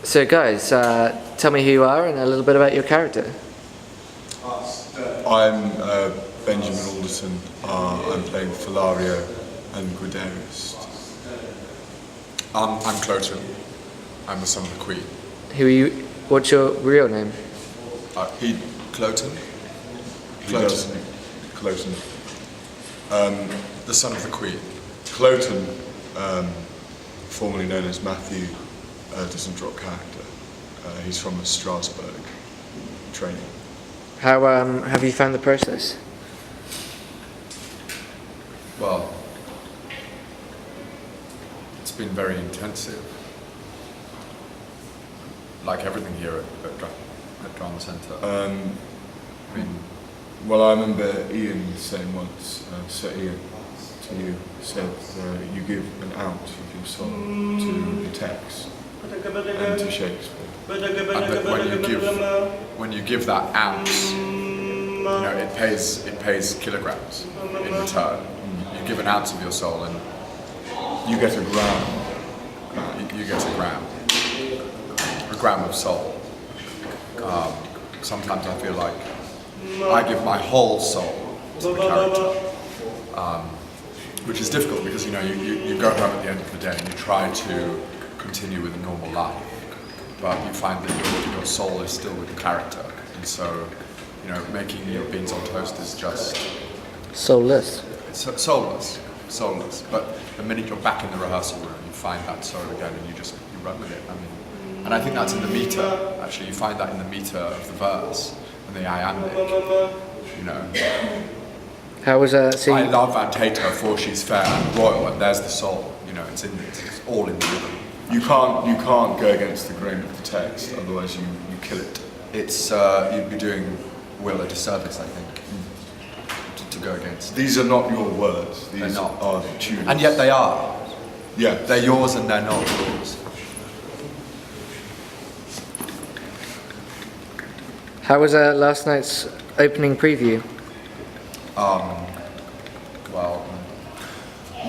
So guys, tell me who you are and a little bit about your character. I'm Benjamin Alderton. I'm playing Philario and Guiderius. I'm Cloten. I'm the son of the Queen. Who are you? What's your real name? Cloten? Cloten. The son of the Queen. Cloten, formerly known as Matthew, doesn't drop character. He's from Strasbourg training. How have you found the process? Well, it's been very intensive. Like everything here at Drama Centre. I mean, well, I remember Ian saying once, Sir Ian, to you, said you give an ounce of your soul to the text and to Shakespeare. and that when you give that ounce, you know, it pays kilograms in return. You give an ounce of your soul and you get a gram. you get a gram of soul. Sometimes I feel like I give my whole soul to the character, which is difficult because you go home at the end of the day and you try to continue with a normal life, but you find that your soul is still with the character, and so making your beans on toast is just Soulless. it's soulless. But the minute you're back in the rehearsal room, you find that soul again, and you run with it. I mean, and I think that's in the meter. Actually, you find that in the meter of the verse and the iambic. How was seeing? I love and hate her, for she's fair and royal, and there's the soul. It's all in the rhythm. You can't go against the grain of the text, otherwise you kill it. It's you'd be doing Will a disservice, I think, to go against. These are not your words. These They're not. are the tunes. And yet they are. Yeah. They're yours and they're not yours. How was last night's opening preview?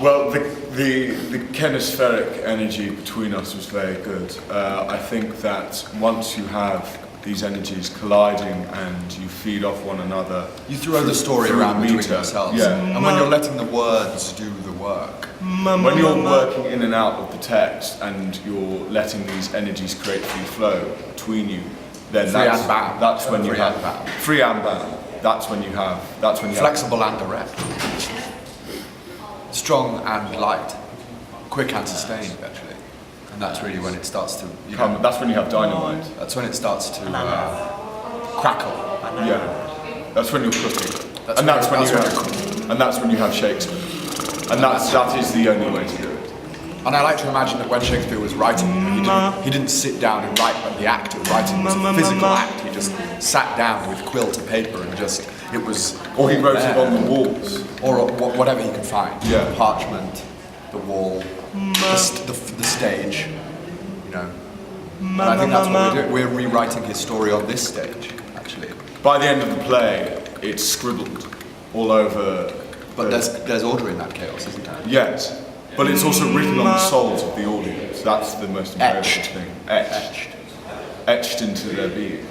Well, the chenospheric energy between us was very good. I think that once you have these energies colliding and you feed off one another, You throw the story around between meter. yourselves. Yeah. And when you're letting the words do the work. When you're working in and out of the text and you're letting these energies create free flow between you, then Free and bound. that's when you Free have and bound. free and bound. That's when you have Flexible and direct. Strong and light. Quick and sustained, actually. And that's really when it starts to... That's when you have dynamite. That's when it starts to crackle. Yeah, that's when you're cooking, That's and that's when when you have Shakespeare, and that is the only way to do it. And I like to imagine that when Shakespeare was writing, he didn't sit down and write, but the act of writing was a physical act. He just sat down with quill to paper and it was... Or he wrote there. it on the walls. Or whatever he could find. Yeah. The parchment, the wall, the stage, And I think that's what we're doing. We're rewriting his story on this stage, actually. By the end of the play, it's scribbled all over. But there's order in that chaos, isn't there? Yes, but it's also written on the souls of the audience. That's the most important thing. Etched into their being.